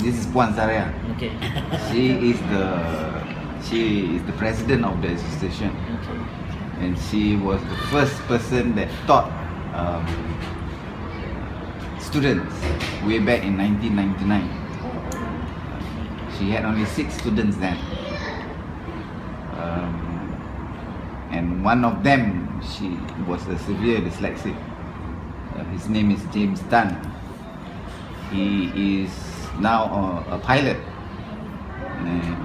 This is Puan Saraya. Okay. She is the president of the association, and she was the first person that taught students way back in 1999. She had only 6 students then, and one of them, she was a severe dyslexic. His name is James Tan. He is now a pilot.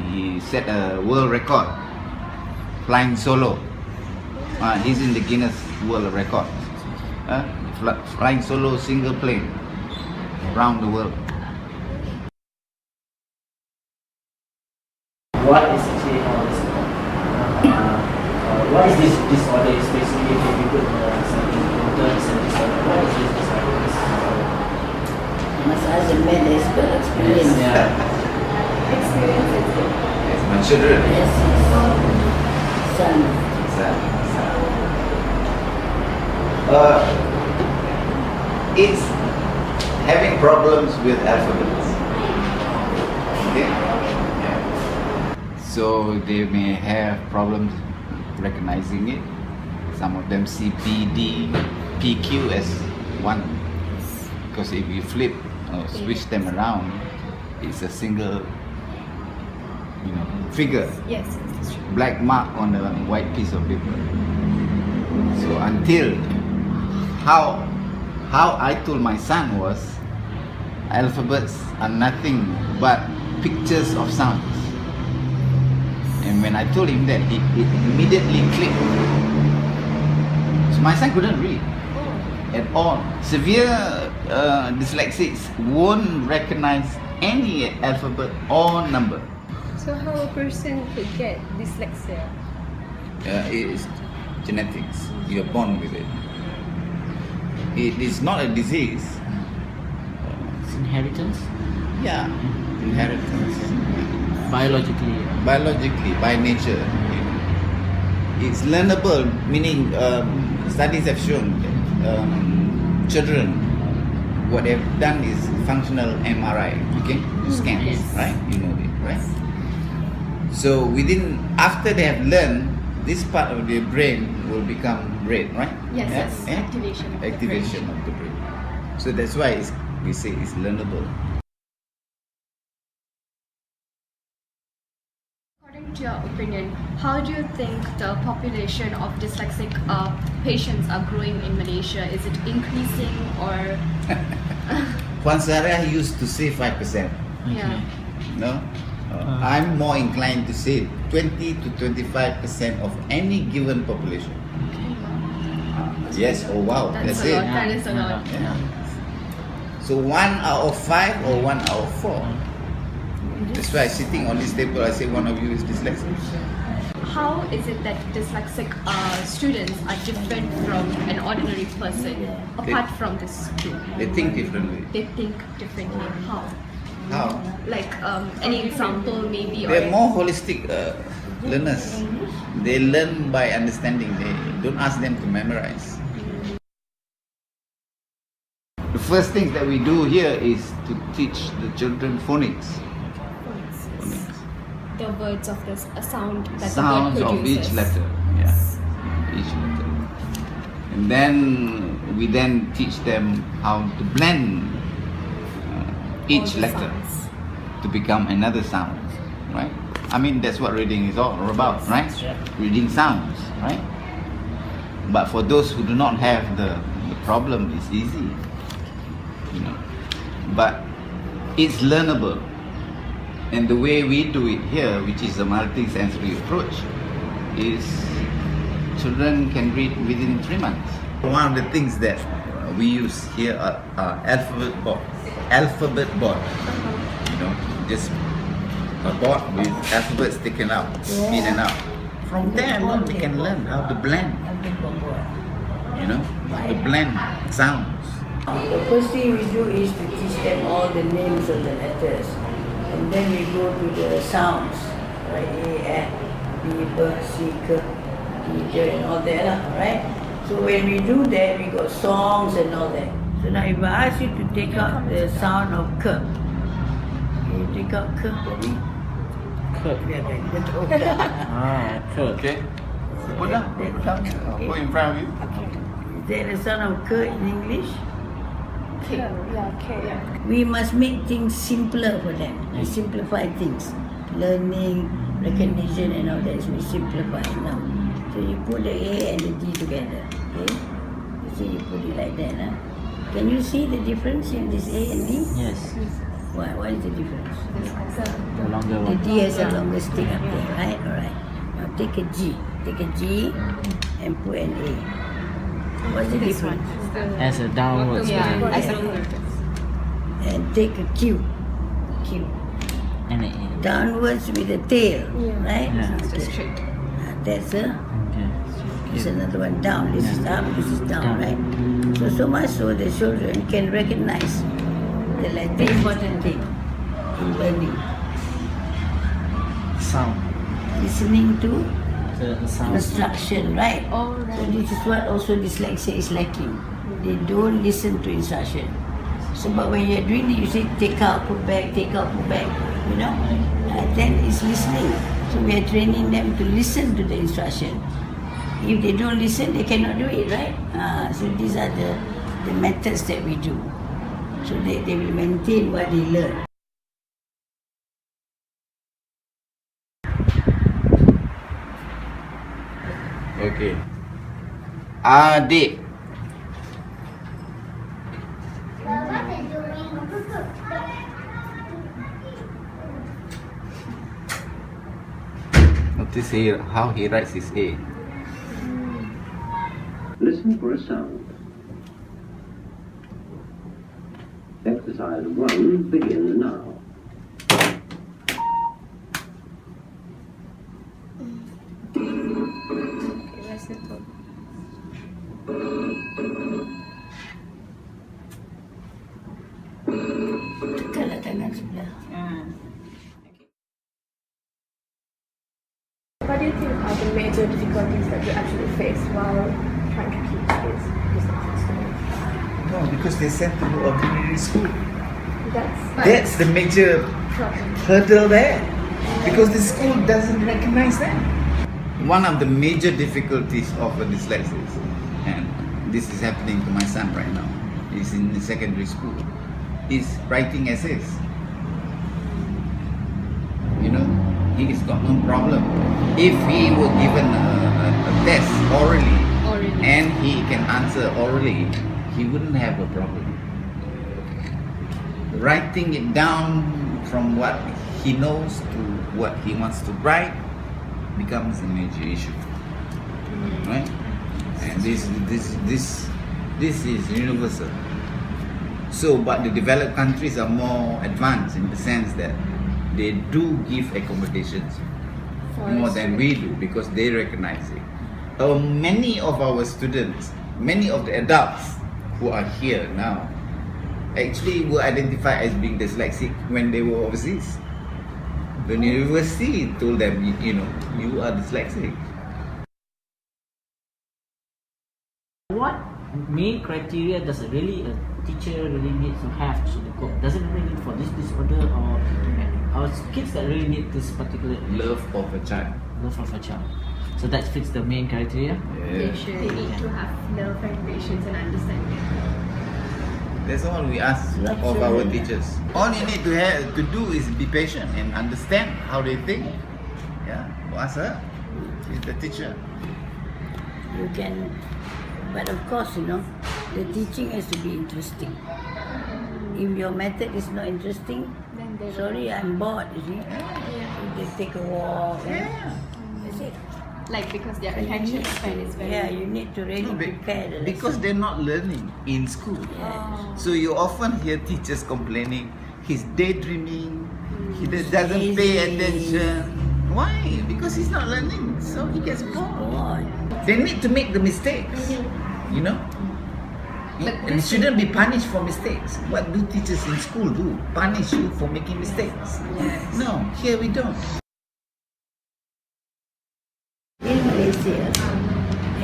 He set a world record flying solo. He's in the Guinness World Record. Flying solo single plane around the world. What is actually all this about? What is this disorder? It's basically if you put something in terms and disorder. What is this disorder? Must ask the man that has got experience. Experience. Yes, my children. Yes, son. It's having problems with alphabets. Okay? Yeah. So they may have problems recognizing it. Some of them see P, D, P, Q as one. Because if you flip or switch them around, it's a single, figure. Yes. Black mark on a white piece of paper. So until how I told my son was, alphabets are nothing but pictures of sounds. And when I told him that, it immediately clicked. So my son couldn't read at all. Severe dyslexics won't recognize any alphabet or number. So how a person could get dyslexia? It is genetics. You're born with it. It is not a disease. It's inheritance? Yeah, inheritance. Biologically. Biologically, by nature. It's learnable, meaning studies have shown that children, what they've done is functional MRI. Okay, you scan, Yes. right? You know it, right? So after they have learned, this part of their brain will become red, right? Yes. Yeah? Activation of the brain. Of the brain. So that's why we say it's learnable. According to your opinion, how do you think the population of dyslexic patients are growing in Malaysia? Is it increasing or? Puan Sarah used to say 5%. Yeah. No? I'm more inclined to say 20 to 25% of any given population. Yes, wow, that's a it. lot. That is a lot. Yeah. So 1 out of 5 or 1 out of 4. That's why sitting on this table, I say one of you is dyslexic. How is it that dyslexic students are different from an ordinary person, apart from this group? They think differently. They think differently. How? How? Like any example maybe? They're more holistic learners. They learn by understanding. They don't ask them to memorize. The first thing that we do here is to teach the children phonics. The words of the sound that Sounds the word of produces. each letter. Yeah, each letter. And then we teach them how to blend each All the letter sounds. to become another sound, right? I mean, that's what reading is all about, right? Yeah. Reading sounds, right? But for those who do not have the problem, it's easy, But it's learnable. And the way we do it here, which is a multi-sensory approach, is children can read within 3 months. One of the things that we use here are alphabet board. Just a board with alphabets taken out, in and out. From there on, they can learn how to blend, to blend sounds. The first thing we do is to teach them all the names of the letters. And then we go to the sounds, right? A, B, B, C, K, D, J, and all that, right? So when we do that, we got songs and all that. So now if I ask you to take out the sound of K, take out K for me. Kurt. Biarkan dia tahu. Kurt. Okay. Put down. Put in front of you. Is there a sound of K in English? K. Yeah, K. We must make things simpler for them. We simplify things. Learning, recognition and all that. We simplify now. So you put the A and the D together. Okay? You see, you put it like that. Huh? Can you see the difference in this A and D? Yes. What is the difference? The longer The one. D has a longer stick up there, right? Alright. Now take a G. Take a G and put an A. What's the difference? As a downwards. Yeah, one. as a And take a Q. Q. And a Downwards with a tail, right? Yeah. Okay. That's a. Okay. There's another one down. This is up. This is down, right? So much so the children can recognize the letter. Important thing in learning. Sound. Listening to The sound. instruction, right? Oh, So right. this is what also dyslexia is lacking. They don't listen to instruction. So but when you're doing it, you say take out, put back, take out, put back, you know? Then it's listening. So we are training them to listen to the instruction. If they don't listen, they cannot do it, right? So these are the methods that we do. So they will maintain what they learn. Okay. Adik. Notice here how he writes his A. Listen for a sound. Exercise 1 begins now. Tekanlah tangan sebelah. What do you think are the major difficulties that you actually face while trying to teach these dyslexic students? No, because they sent to ordinary school. That's That's the major problem. hurdle there. Because the school doesn't recognize them. One of the major difficulties of a dyslexia, and this is happening to my son right now, he's in the secondary school, is writing essays. You know, he's got no problem. If he were given a test orally, and he can answer orally, he wouldn't have a problem. Writing it down from what he knows to what he wants to write becomes a major issue, right? And this is universal. So, but the developed countries are more advanced in the sense that they do give accommodations more than we do because they recognize it. Many of our students, many of the adults who are here now, actually were identified as being dyslexic when they were overseas. The university told them, you know, you are dyslexic. What main criteria does really a teacher really need to have to cope? Does it really need for this disorder or our kids that really need this particular Love of a child. love of a child? So that fits the main criteria. Yeah. They need to have love and patience and understanding. That's all we ask of our teachers. All you need to do is be patient and understand how they think. Yeah, ask her. She's the teacher. You can, but of course, you know, the teaching has to be interesting. If your method is not interesting, Then they sorry, I'm bored, you see. If they take a walk, that's it. like because their attention span is very Yeah, you need to really prepare the lesson. Because they're not learning in school. So you often hear teachers complaining, he's daydreaming, he doesn't pay attention. Why? Because he's not learning, so he gets bored. They need to make the mistakes, you know? And shouldn't be punished for mistakes. What do teachers in school do? Punish you for making mistakes? No, here we don't. In Malaysia,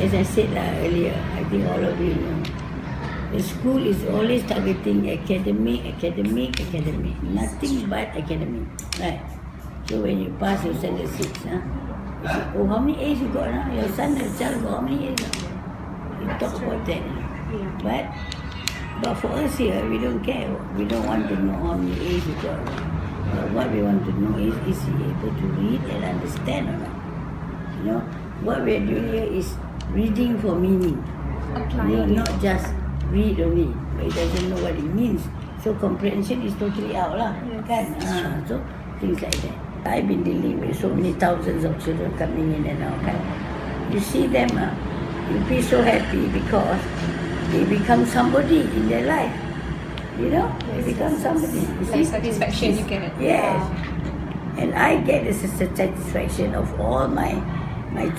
as I said earlier, I think all of you know, The school is always targeting academic, nothing but academic, right? So when you pass your standard 6, you say, oh, how many A's you got now? Your son, your child got how many A's now? You talk about that. But for us here, we don't care. We don't want to know how many A's you got. But what we want to know is he able to read and understand or not? You know, what we are doing here is reading for meaning. Not just read only, but he doesn't know what it means. So comprehension is totally out lah, kan? So things like that. I've been dealing with so many thousands of children coming in and out, kan? You see them, you feel so happy because they become somebody in their life. You know, they become somebody. You see? Satisfaction you get. Yes. And I get the satisfaction of all my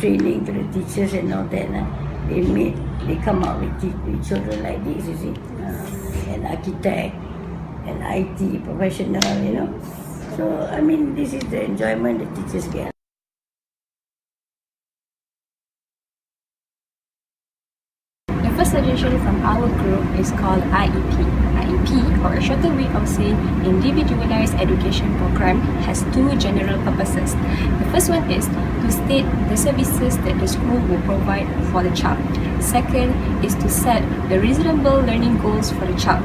training to the teachers and all that. They come out with children like this, you see. An architect, an IT professional, you know. So, I mean, this is the enjoyment the teachers get. The first suggestion from our group is called IEP. IEP, or a shorter way of saying Individualized Education Program, has two general purposes. The first one is to state the services that the school will provide for the child. Second is to set the reasonable learning goals for the child.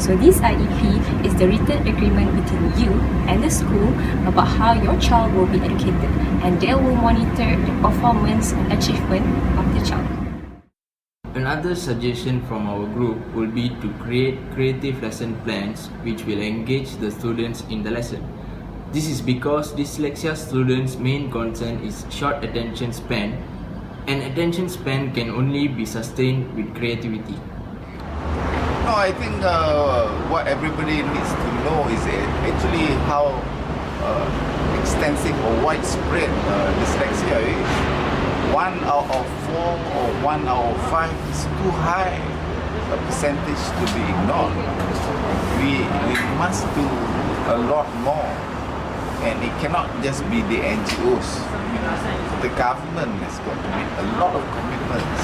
So this IEP is the written agreement between you and the school about how your child will be educated, and they will monitor the performance and achievement of the child. Another suggestion from our group will be to create creative lesson plans which will engage the students in the lesson. This is because dyslexia students' main concern is short attention span, and attention span can only be sustained with creativity. No, I think what everybody needs to know is actually how extensive or widespread dyslexia is. 1 out of 4 or 1 out of 5 is too high a percentage to be ignored. We must do a lot more, and it cannot just be the NGOs. The government has got to make a lot of commitments,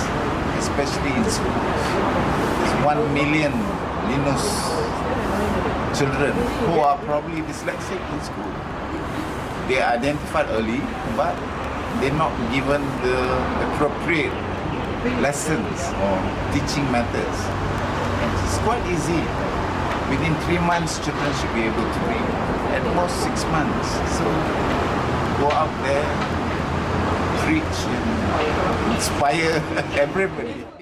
especially in schools. There's 1 million Linus children who are probably dyslexic in school. They are identified early, but they're not given the appropriate lessons or teaching methods. And it's quite easy. Within 3 months, children should be able to read. At most 6 months. So go out there, preach and inspire everybody.